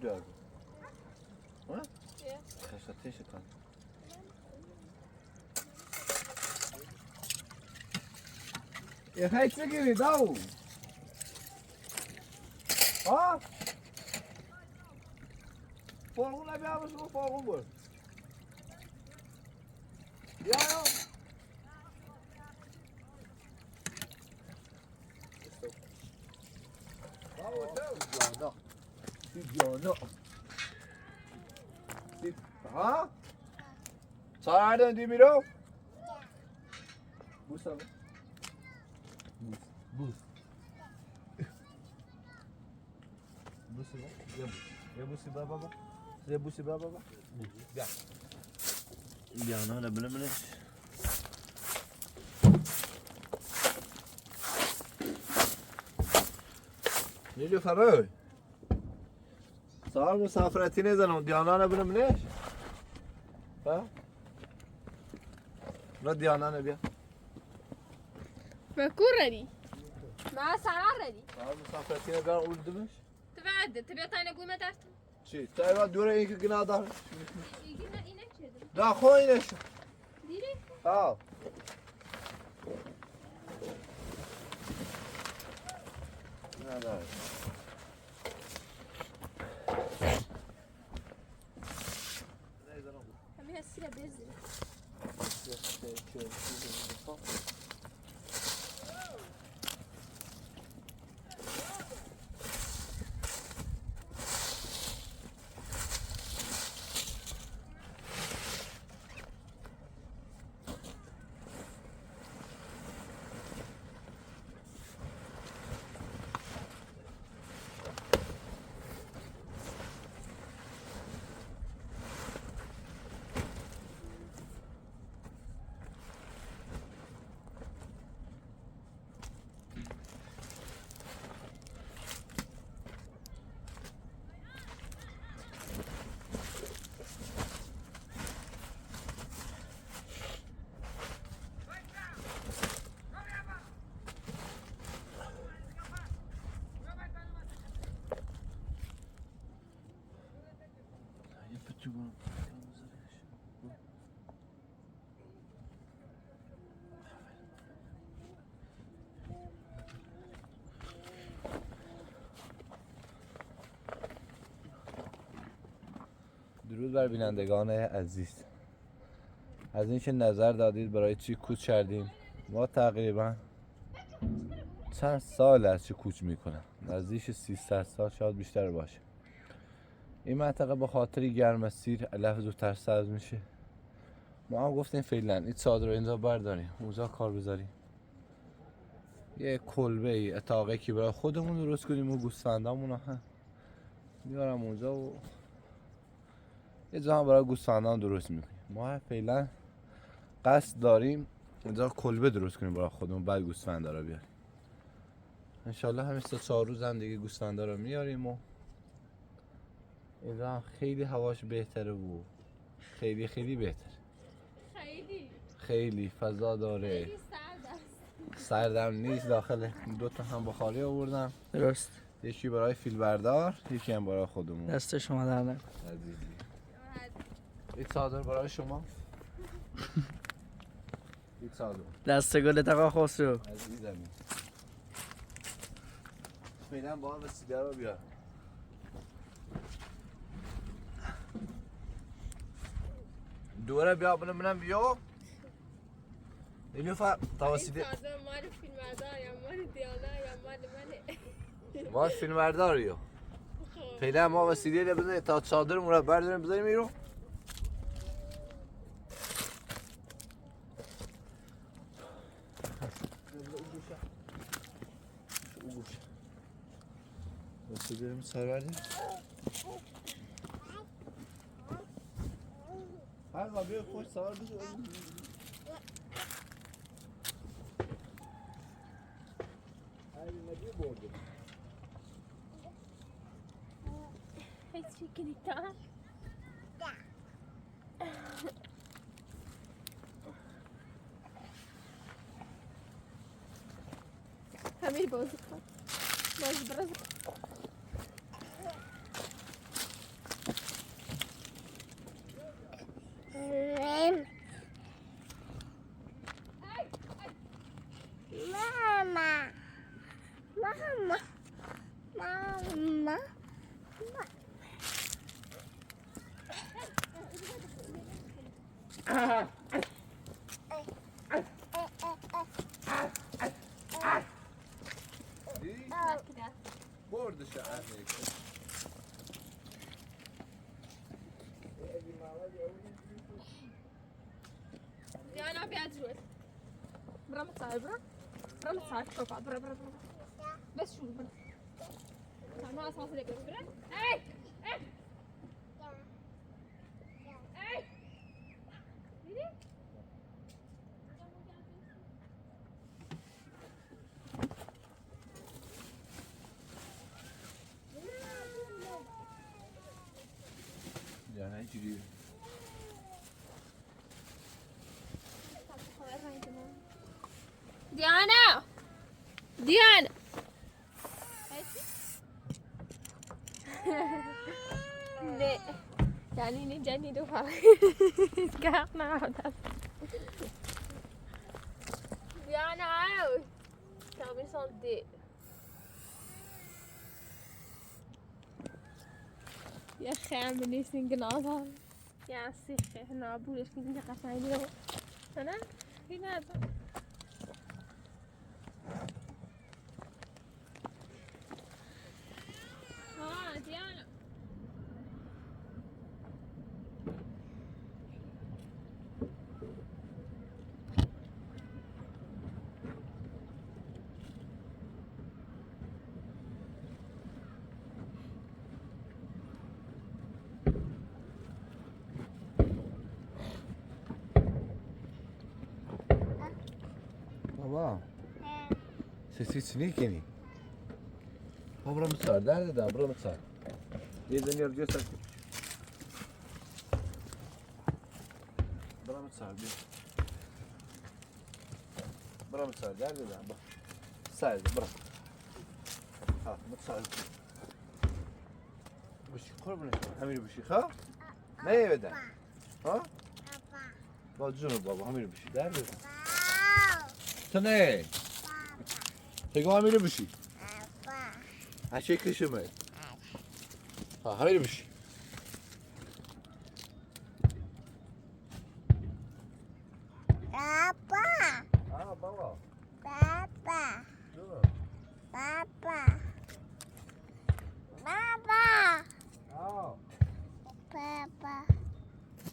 جارو ها؟ خشتش کن یه خیلی چه گیری داو ها؟ فرغون نبیا بسو فرغون برد بیا یا جانا جانا ها؟ سار دن دی میرو؟ بوس هم بوس بوس یه بوسی با بابا یه بوسی با بابا بیا بیا نه نه بله بله نیلو فرای سال مسافرتی نزنم دیانا نبینم منش ها؟ نه دیانا نبیا بكون ردي ما سعر ردي سال مسافرتی نبیا اول دمش تبعد تبي تاني قوي ما تعرف چی؟ تا دوره اینکه گناه داره يجي ما إنك كده دا خو اینش ديري ها نه داره همي هالسيرة بيزل درود بر بینندگان عزیز از اینکه نظر دادید برای چی کوچ کردیم ما تقریبا چند سال از چی کوچ میکنم نزدیک 300 سال شاید بیشتر باشه این منطقه به خاطر گرم سیر علف زودتر سبز میشه ما هم گفتیم فعلا این چادر رو اینجا برداریم اونجا کار بذاریم یه کلبه ای اتاقه که برای خودمون درست کنیم و گوسفندامون هم میارم اونجا و یه جا هم برای گوسفندان درست میکنیم ما فعلا قصد داریم اینجا کلبه درست کنیم برای خودمون بعد گوسفندا رو بیاریم انشالله همین 3-4 روز هم دیگه گوسفندا رو میاریم و اینجا هم خیلی هواش بهتره و خیلی خیلی بهتره خیلی فضا داره خیلی سردم نیست داخل 2 تا هم بخاری آوردم درست یکی برای فیلبردار یکی هم برای خودمون دست شما در نکنه عزیزی این چادر برای شما این چادر دست گل تقا خسرو عزیزمی فعلا با هم وسیله رو بیار دوره بیا منم بیا نیلوفر تا وسیله مال فیلم بردار یا مال دیانا یا مال منه ما فیلم بردار یا فعلا ما وسیله رو بزنیم تا چادرمون رو برداریم بذاریم ایرو وسیله رو سر بردیم هر بیا خوش سوار بشو نبی برده هیچی کنیتا همین بازی کن باز برز برد شعر Diana, بيعد جوز. برا متصاحب برا. برا متصاحب شوف برا برا برا. بس شوف برا. ما أسمع صديق برا. أي أي أي. يعني يجري ديانا ديانا لا يعني نجاني دوها كاقنا هذا ديانا عاوز تعمل صندوق يا اخي عم نيسين قناصها يا سيخي احنا ابوي ايش كنت قصايدين انا هنا ديانا بابا سيسي سنيكني برا متصار ده برا متصار إذا يرجع سكت برا متصار بيه برا متصار ده برا سايد برا ها متصار بشي قرب نشوف همير بشي خا ما يبدا ها با جنوب بابا همير بشي ده تنه تگو همير بشي هشي کشمه ها همير بشي بابا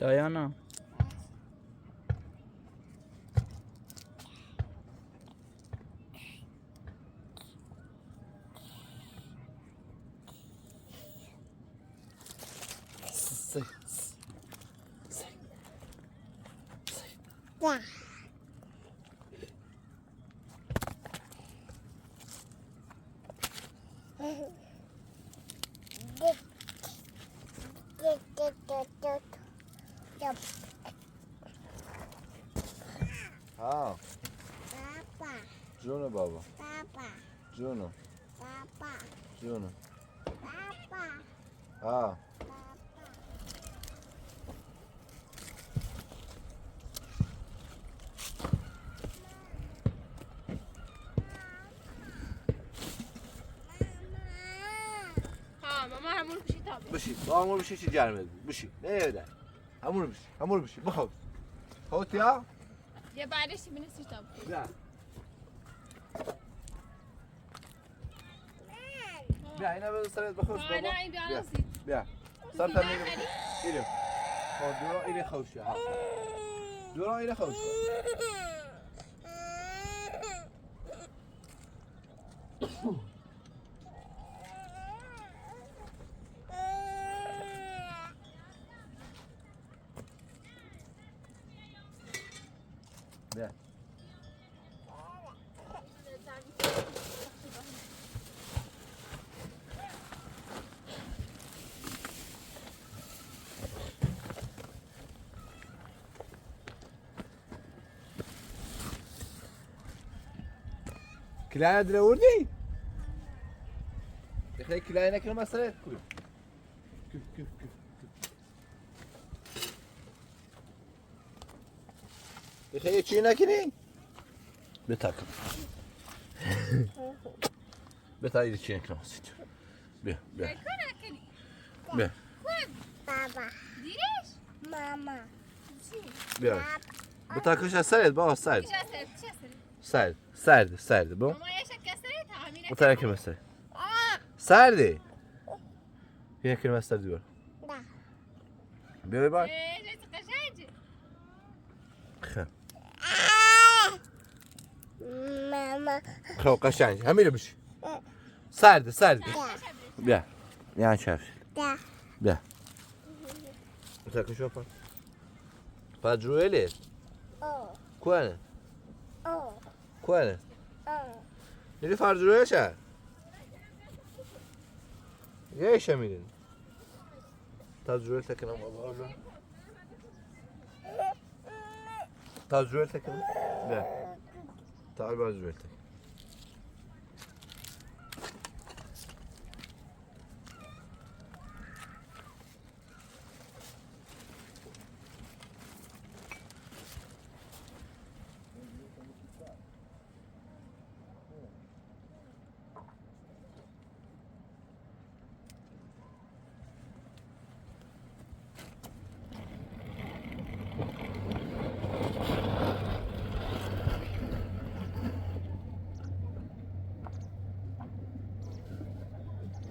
دایانا ها جونو بابا جونو جونو ها ماما همون بشي تابع بشي همون بشي چی جرمه بشي نه ده همون بشي بخوت خوت يا يا بعدش بنسي تابع لا بیا اینا به سرت بخوش بابا انا اي بیا بيعرف بیا سر تا میره ایرو خب دورا ایره خوشه ها دورا ایره خوشه بیا كلاينا دراوردي يا اخي كلاينا كل ما صرت كل كيف يا اخي چی نکنی بتاکم بتایی چی نکنم بیا كنا كني بیا بابا ديريش ماما بیا بتاكش السرد بابا سرد چه سر چه سرد سر سرد سرد بو اما یه شکسته تعمیر متركب السرد سردي فيها كلمة سرد بيقول بيقول باي جاي قشنج خ ماما خو قشنج همين بش سرد سرد بيا يعني شاف ده بيا متركب شوفها فجروه ليه او كوانا او كوانا او اللي فرجروه شا ايش همين تجربه تكلم والله تجربه تكلم لا تعال تجربتك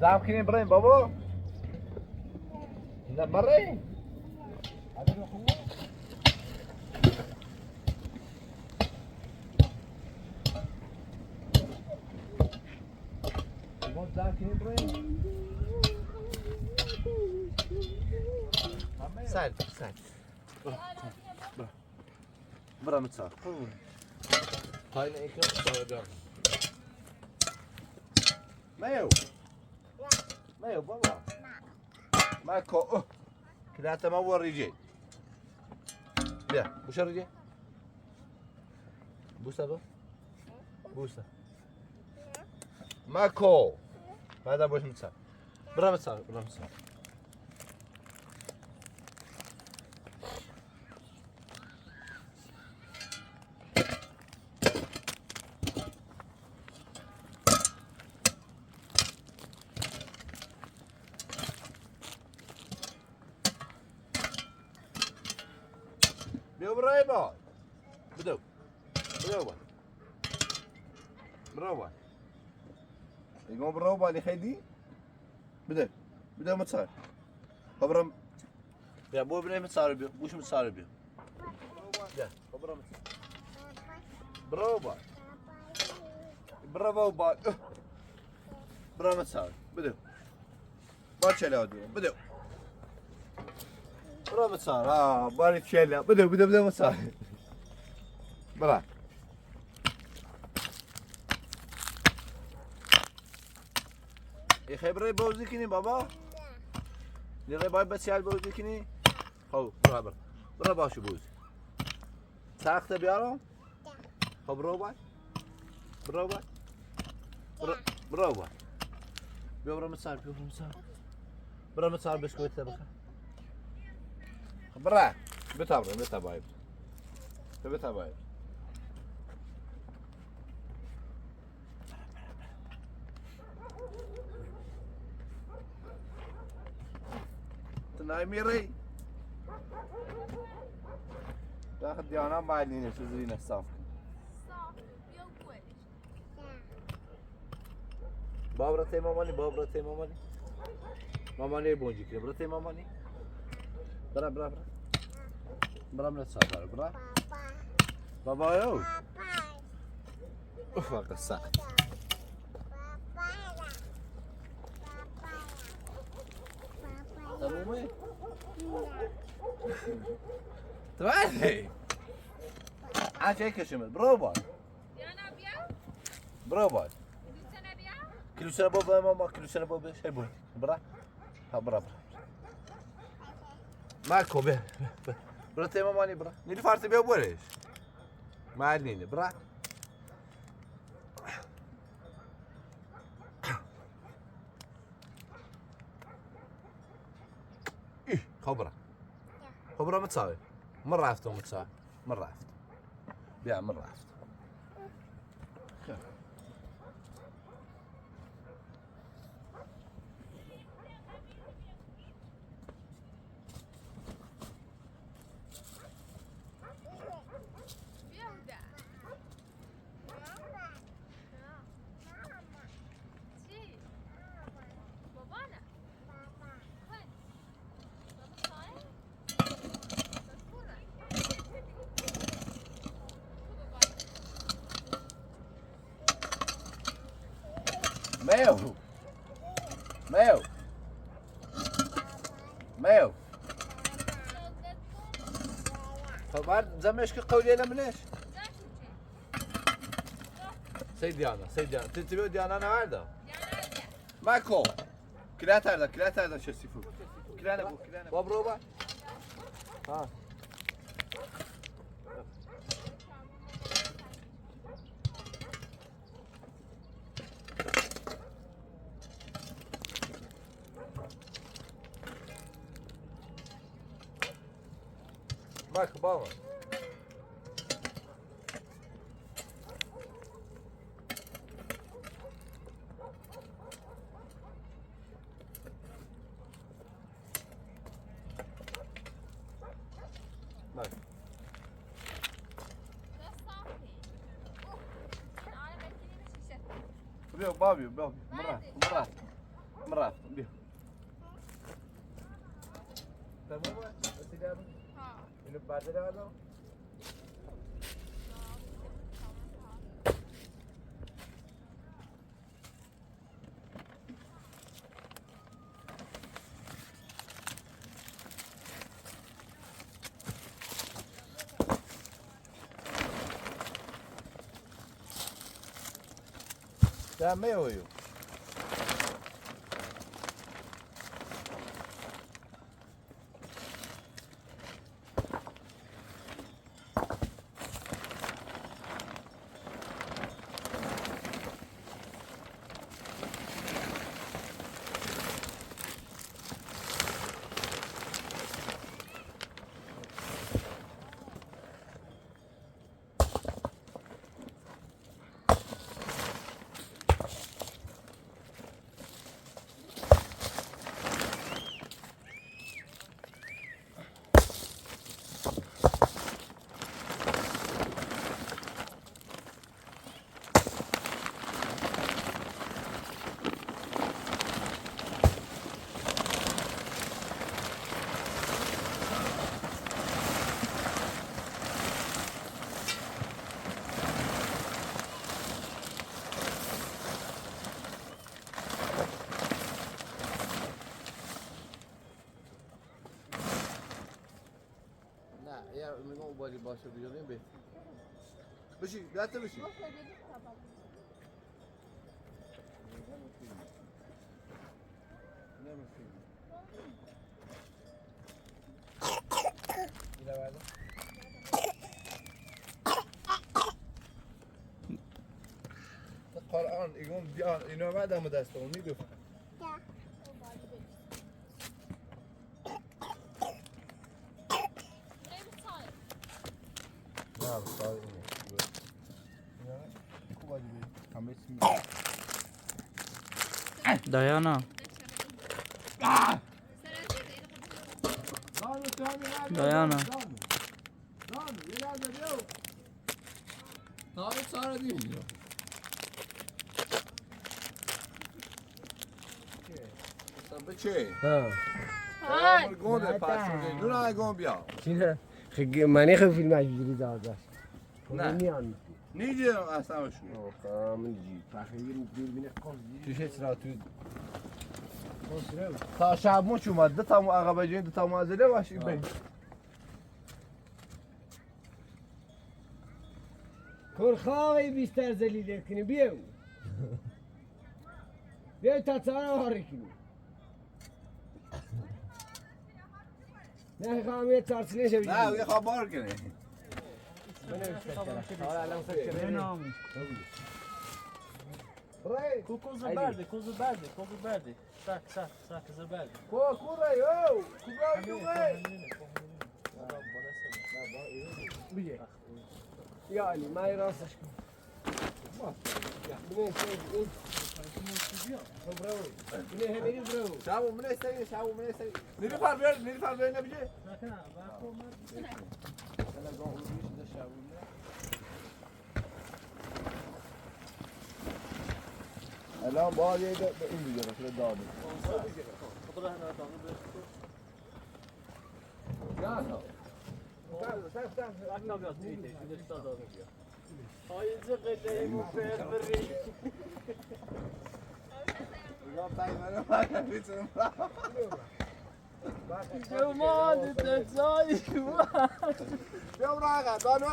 زعم كني برين بابا لا مرين زعم كني برين سعد سعد برا متصار هاي ايكو صار مايو مايو بابا ماكو كده تمور رجال بيا بوش الرجال بوسه بو بوسه ماكو هذا بوش متصار برا متصار برا متصار بيو براي باي بدو بدو باي برو باي يقوم برو باي اللي خيدي بدو بدو متصار خبرم يا بو بني متصار بيو بوش متصار بيو يا خبرم برو باي برافو باي برا متصار بدو بارشة لادو بدو برا متصار بارك شيلة بدو بدو بدو متصار برا يخي بري بوزي كني بابا يخي باي بسيال بوزي كني خو برا برا برا باشو بوزي ساخت بيارو خو برو باي برو باي برو باي بيو برا متصار بيو برا متصار برا متصار بسكويت تبخ برا بتابر بتابايب بتابايب تناي ميري تاخد ديانا معلينه شو زينه الصاف صاف يوم كويس بابرتي ماماني بابرتي ماماني ماماني بونجي كده برتي ماماني برا برا برا برا من السفر برا بابا بابا يو بابا اوف قصة ترومي تبعتي عاد هيك شمل برافو يا نبيا برافو لسه نبيا كل سنة بابا ماما كل سنة بابا شي بوي برا ها برا برا مالكو به برا تي ماماني برا نيلي فارتي بيه بوريش ما عليني برا ايه خبرة خبرة متساوي مرة عرفته متساوي مرة عرفت بيع مرة عرفت میو میو میو خب بعد زمش که قولی نمونش سید دیانا تتبیو دیانا نورده مکو کلا ترده چه سیفو کلا نبو باب رو با ها مکو بابا بيو بابي مرات بيو تمام بس ده اللي بعد ده هذا ده ما هو يا من هو بالي باشه بيجرين بيت بشي لا تمشي القرآن يقول بيان إنه ما دام دستهم يقف Diana. Diana. بچه ها گونده پس دونه گون بیا چیه منی خیلی فیلم اجوری داده نه. میان نیجه اصلا شو من جی فخیل دوربین قصدی چه چرا تو تا شب چه اومد دو تا مو عقب جین دو تا معزله باشی بین کرخواهی بیشتر زلیل کنی بیو بیو تا تارا هاری کنی نه خواهم یه تارسینه شو نه یه خبر کنه Kuzu berdi. Sak, kızı berdi. کوره یو کوره بیه یعنی من راستش کن بینه سید بینه همینی برو شابو من استایی نیری فر بیار نبیجه الان باید یه به این دیگه رسول داده یا پیمانه باید میتونم اومد تزایی بیام را آقا دانو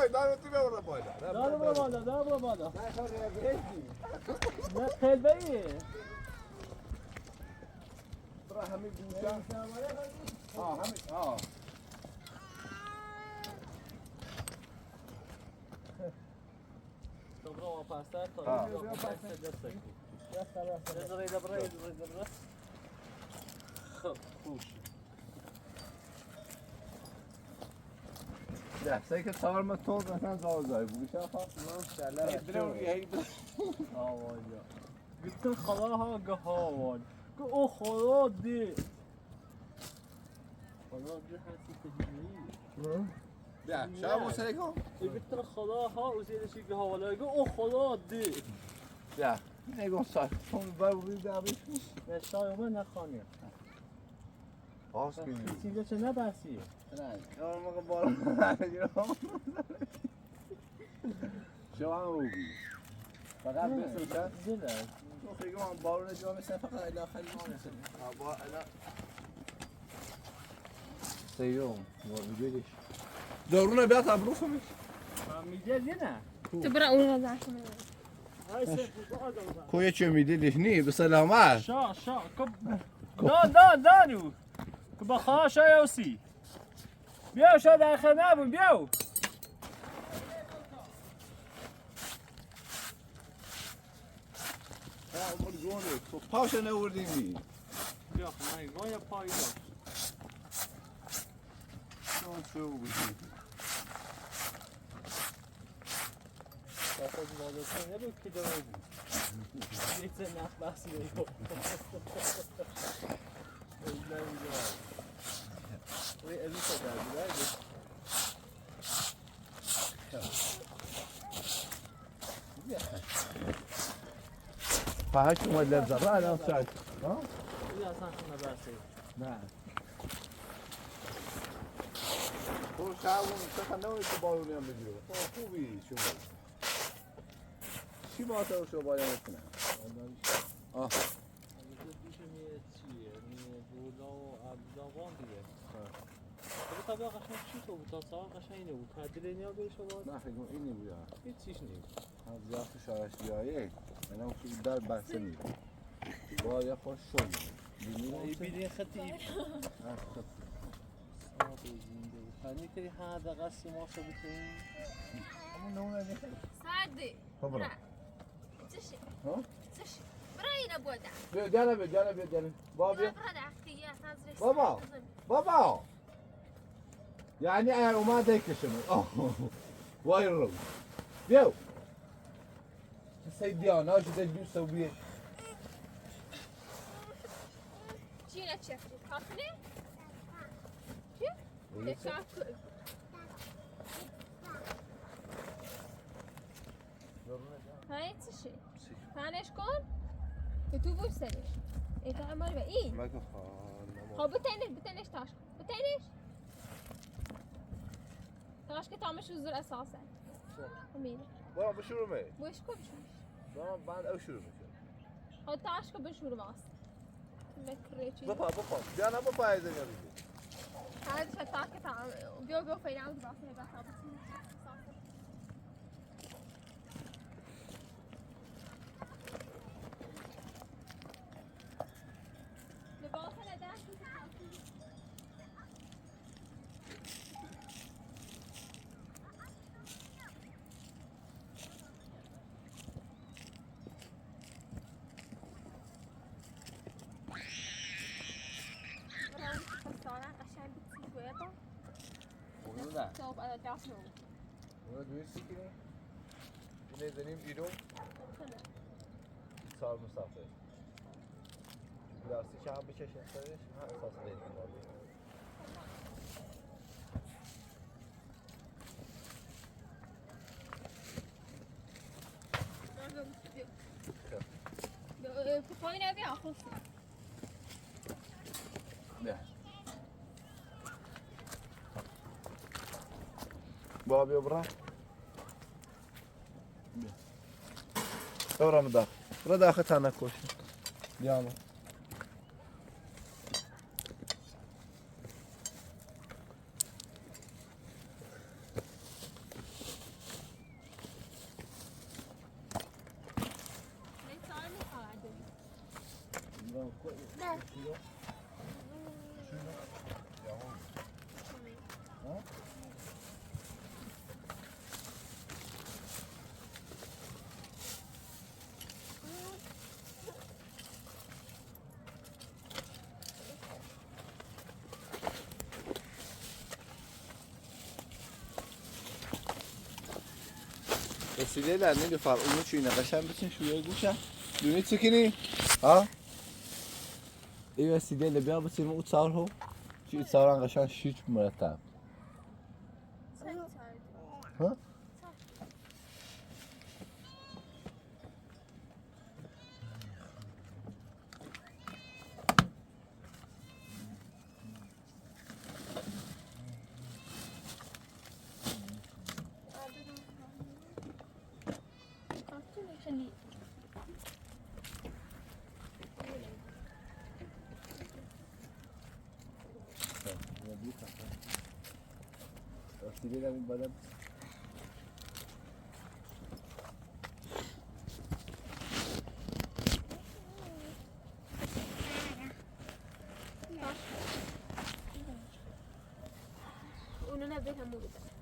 تو بیام را بالا دارم را بالا نه خواهی بهشتی نه خلبه ایه برا همه گوشه همه Dobro, ovo pasta, to je pasta destek. Dobra. Push. دسته که تار ما توز مثلا زازای بگوشه خواه ماشاءالله آوایا گفتن خدا ها گهاوان که او خدا دی خدا دی هستی تجیبی بیا شما بسره کن گفتن خدا ها او زیرشی گهاوالا که او خدا دی بیا نگاه سار تون بر روی دعویش کن نشای من نخوانیم باز کنیم سینجا چه نبرسی؟ نه کار موقع بالا نگیرم شما هم بگی فقط بسو چند زیره تو خیلی هم بارون جا مثل فقط الاخری ما مثل با الا سیوم بگیرش دارونه بیاد ابرو خمیش میگه نه تو برا اون رو زن کنه کوی چه میدیدش نی به سلامت شا دانو که با خواه شایوسی بیاو شا در خیلی نبون بیاو تو پاش نوردی می بیا خواهی گاه یا پایی داشت چون شو بودی خود مادرتون نبود که داره بود یه چه نخ بحثی رو وی ازی شد در بیده فهش اومد لرزه را الان شاید این اصلا خونه برسی نه تو شعبون چقدر نوید تو بارونی هم بگیره خوبی شما چی با تو شو باید کنه آه دیشه میه چیه میه بودا و عبدالوان دیگه خب طبعا قشنگ چی تو بود تا سوال قشنگ اینه بود تدیل نیا بری شما نه فکر کنم اینی بود هیچ چیش نیست از زیاد شارش بیایه من هم که در بسته نیست باید خوش شد ای بیدین خطی ای ساده زنده بود فهمی کری ها دقیقه سیما شو بکنیم همون نمونه نیست سعدي خب برو تشي ها تشي براينا بودا بیا جانا بابا بیا برا دعكي يا تازري بابا یعنی اومد کشم وای رو بیاو سیدیانا شده دوست و بیه جينا تشفتي خاطني شو هاي تشي ثانيش كون يتوبوا سريش ايه تعمل بقى ايه مگه خب بتنش تاش بتنش تاش که تامش حضور اساسا امید برو بشورو می بوش کو بشوش برو بعد او شروع میشه خب تاش کو بشور واس مکریچی بپا بیا نه بپا ایزه میاری هذا شتاك تاع جو في عاود باسه باسه صوب على جاسو اونو دویستی کنی اینه زنیم بیرون سال مسافر لاستی شب بچشن سرش ها اساس دیدیم بابی فاين ابي اخذ بیا بابی برا بیا برا داخل تنها کشی بیا رسیده در نیلوفر اونو چی نقشن بچین شویه گوشن دونی چی کنی؟ ها؟ ای رسیده لبیا بچین اون تصور هو چی تصور قشنگ شیچ مرتب ها؟ رسیده در این بدن اونو نبید همو بده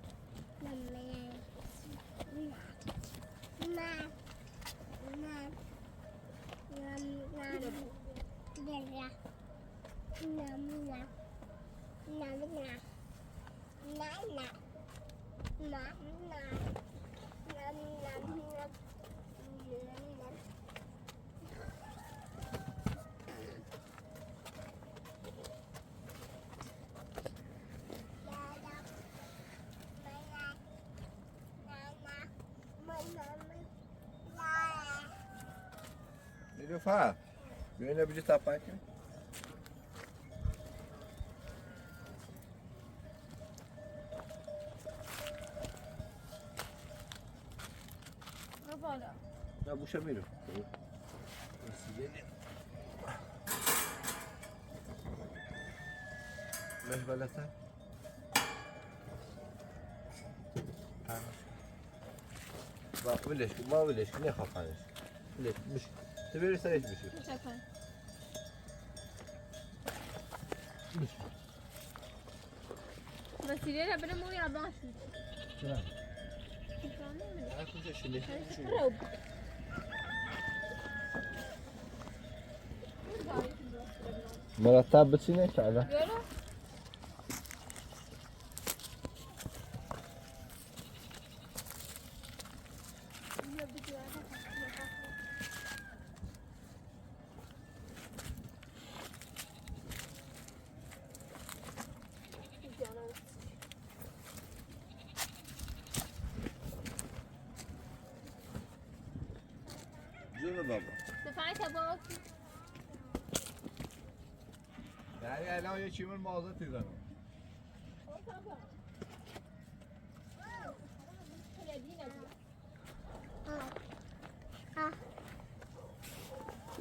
نیلوفر بیا اینو بجی تپن کن برو بالا نه بوشه میرو رسیده مش بلته ولش کن ما ولش کن نخواه ولش بش تو بری سرش بشی چپن وسیله لبنه مو یا باش نه هر کجا شلی مرتب بچینه که الان یارو جون بابا دفعت با یعنی الان یه چیمون مازه تیزنم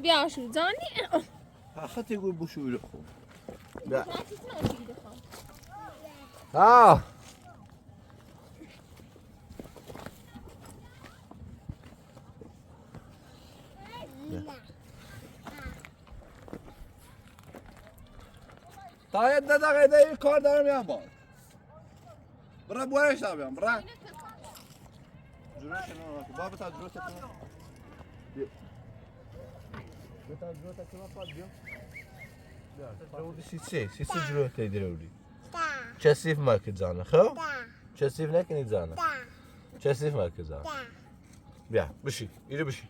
بیا شو زانی خطی گوی بشوی رو خوب بیا آه تا یه دقیقه دیگه کار دارم یا باز برا بورش دارم برا جورش نه بابا تا جورش کنم بیا تا جورش کنم پاد بیا بیا سی جورش تیدروری چسیف مرکز زانه خب چسیف نکنید زانه چسیف مرکز زانه بیا بشی ایرو بشی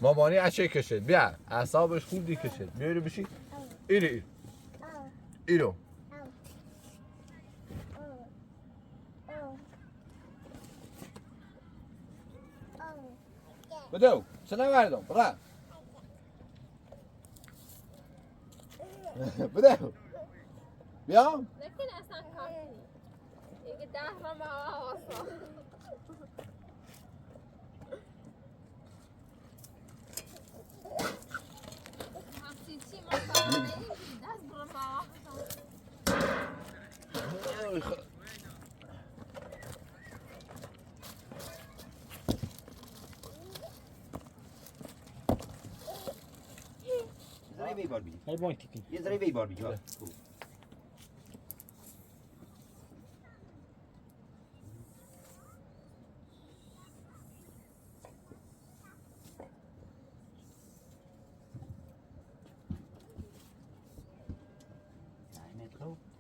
مامانی اچه کشید بیا اعصابش خوب دی کشید بیا ایرو بشی ایرو ایرو بدو سنه مردم برا بدو بیا لكن اصلا كافي يجي دهر ما وصل حسيتي ما صار داس برما ذره وی بار بی هی بانک تیکین یه ذره وی بار بی ها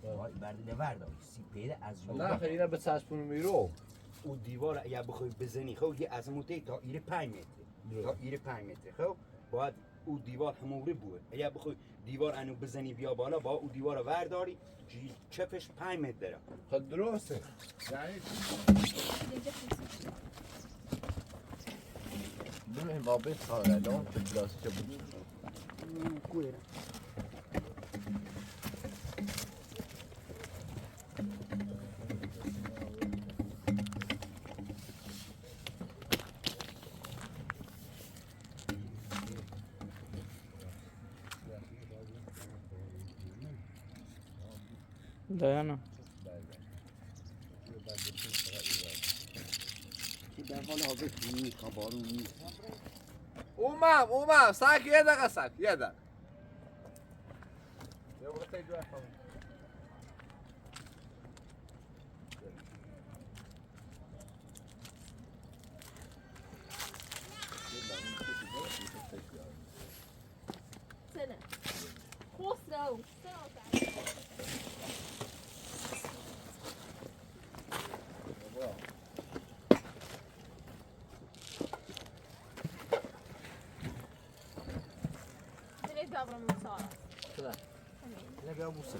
وای برده ورداری سی پیده از نه جلو خیلی اینا به چسبون میرو او دیوار یا بخوای بزنی خب یه عظمته تا ایره 5 متر تا ایره 5 متر خب باید او دیوار هموره بود یا بخوای دیوار انو بزنی بیا بالا با او دیوار رو ورداری چپش 5 متر داره خب درسته یعنی ببین با بیت خواهر الان به کلاسی چه بود کویره دایانا که در حال حاضر نیست بارون نیست اومم ساک یه دقیقه ساک یه دقیقه سنة خسرو ليش دابرة من صار كذا نه بیا بوسه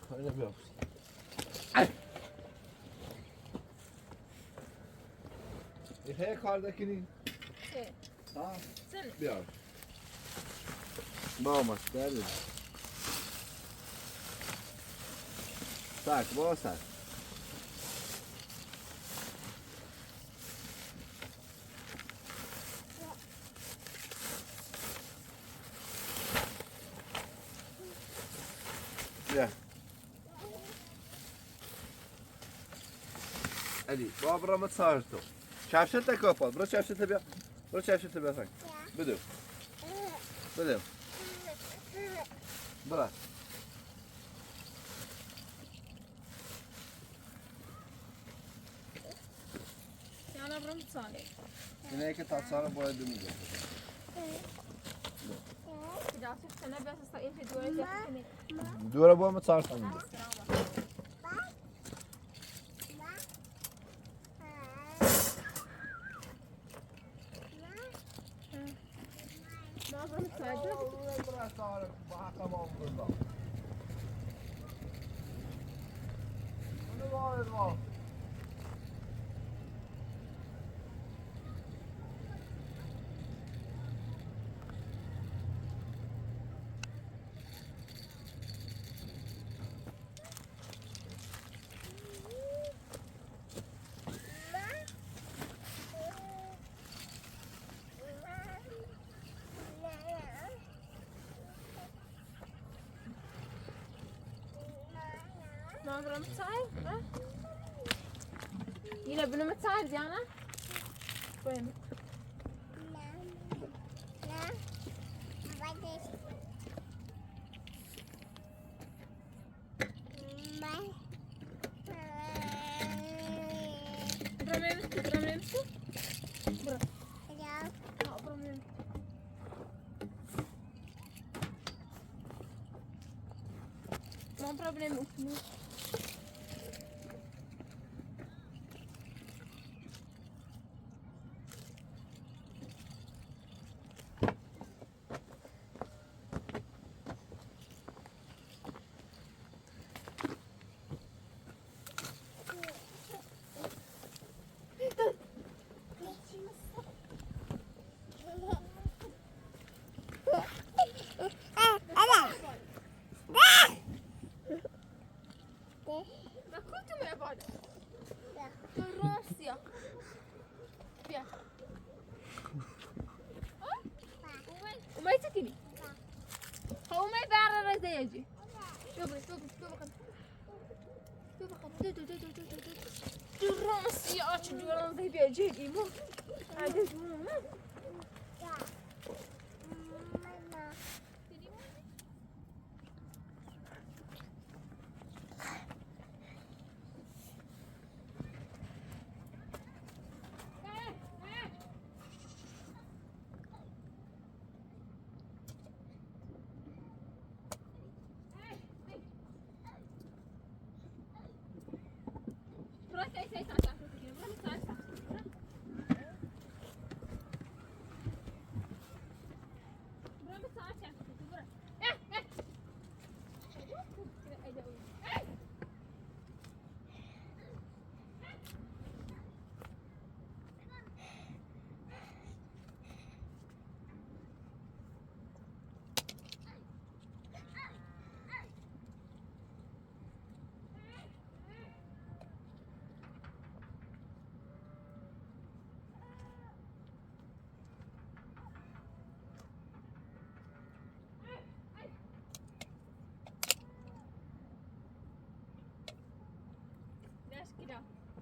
خیلی بیا یه کار دکنی چه ها سنة بیار با مستر ساک با ساک بیا علی با برام تصاحر تو کفشت کاپات برو کفشت بیا برو کفشت بیا سنگ بدو بدو برا أنا برم صالح اینه که تا سال باید میگه إذا شفت أنا بس أستقيم في دوري تحتني دوره با ما تصاحر کنیم ما برم صالح ما برم صالح يلا بنو متصاير ديانا وين برم نمشي برم برم ما برم نمشي ما كنتم يا بعض الراسية فيها وما يسكني هو ما يبعر زي يجي الراسية أشجع زي بيجي مو عادي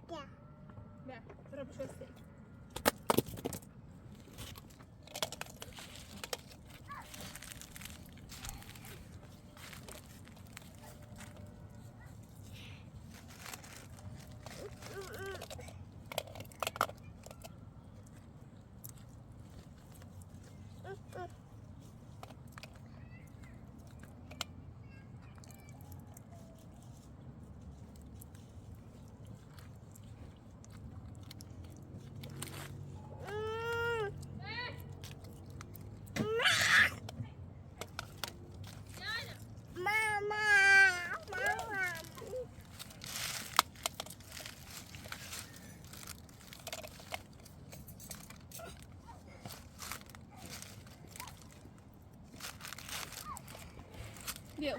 بیا برو بشو استیک. بیا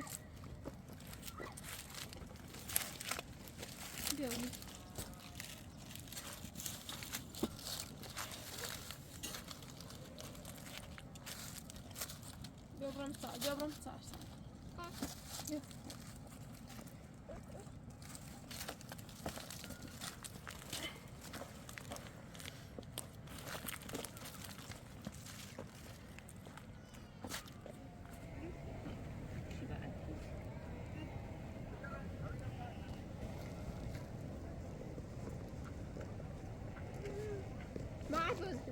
بیا بیا برم سر بیا برم سر بیا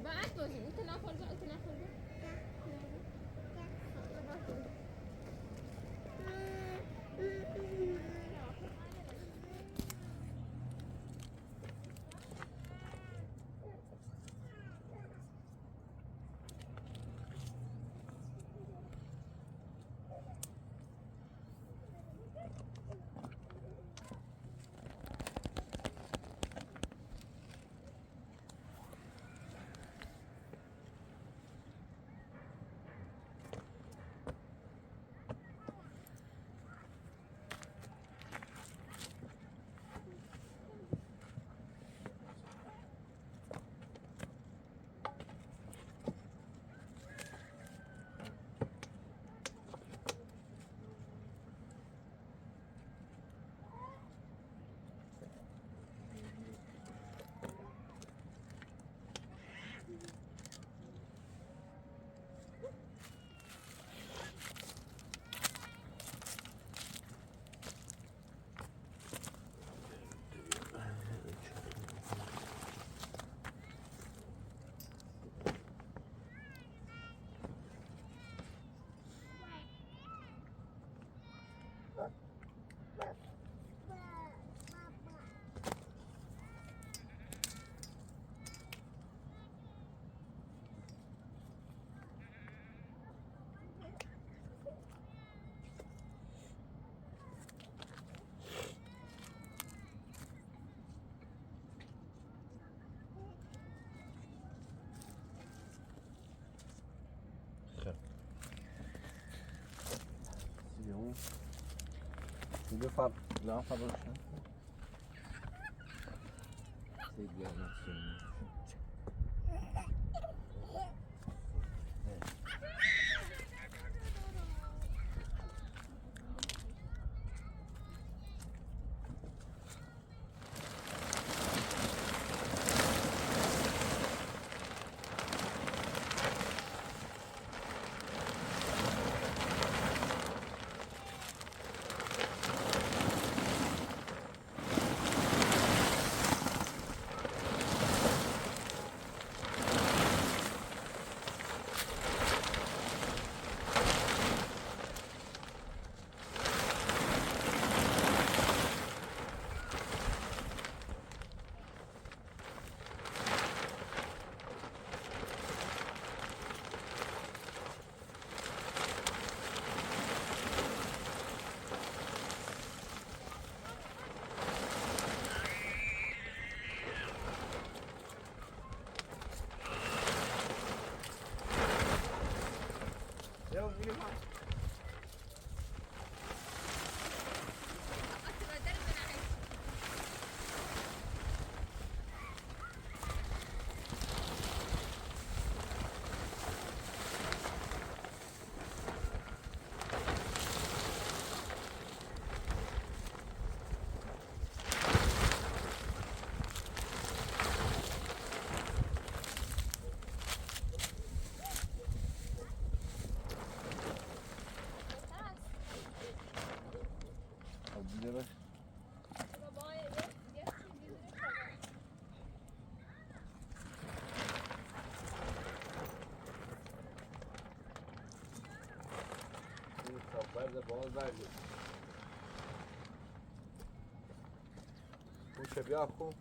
بعد بازی انت نخور انت نخور Sigue lá fabricando. Sigue assim. was very good. Puxa biaco.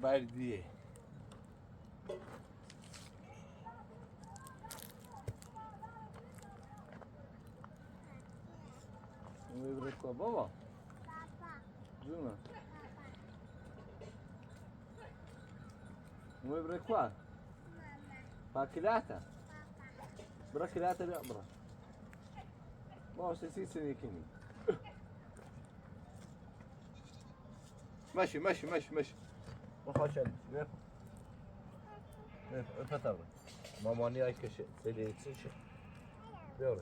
Bardie. Vibra com a bola? Juna? Vibra com a? Para kilata? Bra kilata bia bra. ما سيسي سنيكيني. ماشي ماشي ماشي ماشي. ما خاش عليه. بيف. بيف فترة. ماماني هاي كشيء. سيدي تسيش. بيوري.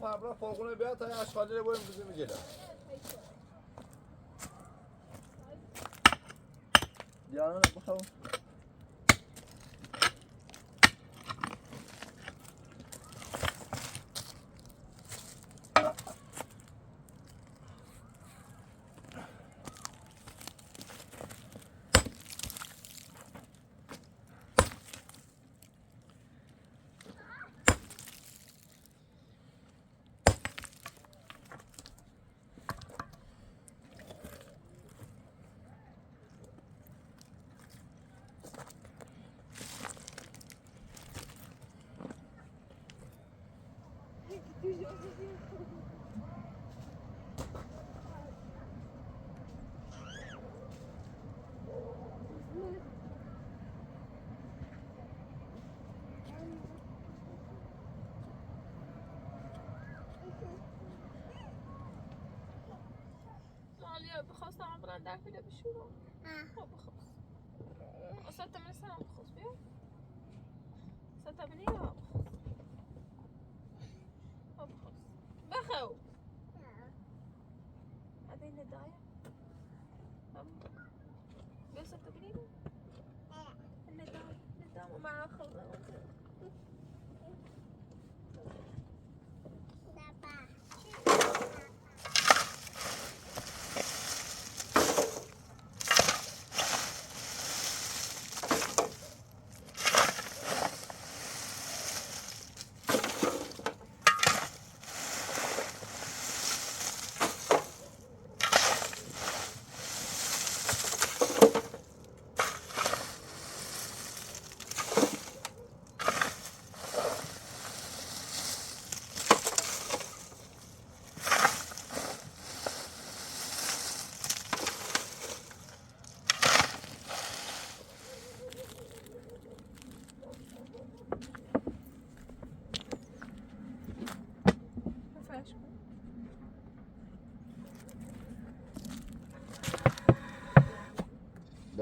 فردا فرقونه بیاد تا اشغالی رو بریم بزنیم جلو دیانا بخوام بخواستم عبران در پیله بشورم خب بخواست اصلا تمنی سنم بخواست بیا اصلا تمنی یا بخواست خب بخواست بخو هذه الهدايا بیا اصلا تمنی الهدايا ومع خلطة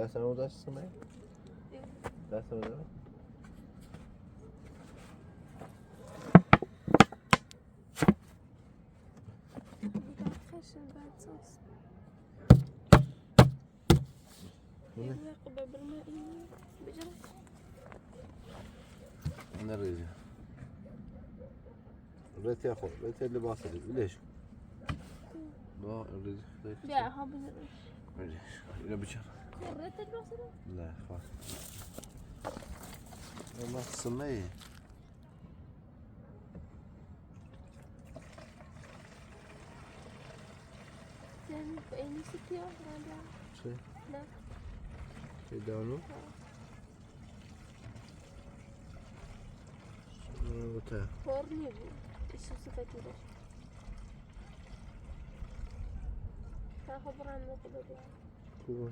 دستمو داشت سمه؟ دستمو داشت؟ خشن بعد صوص نه يقبل بالمائية بجري نريد ريت يا أخو ريت اللي باصل ليش؟ لا ريت لا هو بجري ليش؟ إلى بشر ريت البصرة لا خلاص والله الصمية يعني بأي ستي واحدة شيء لا يدانو وتا فورني إيش صفتي ده تاخذ عن نقطة كو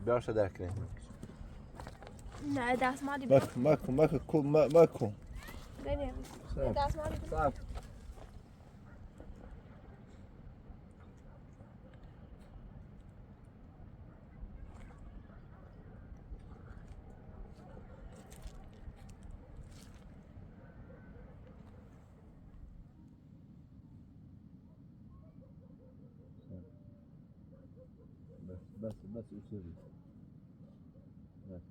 بيرش داكني لا داس ما دي ماكو غير داس ما دي صعب بس يصير بس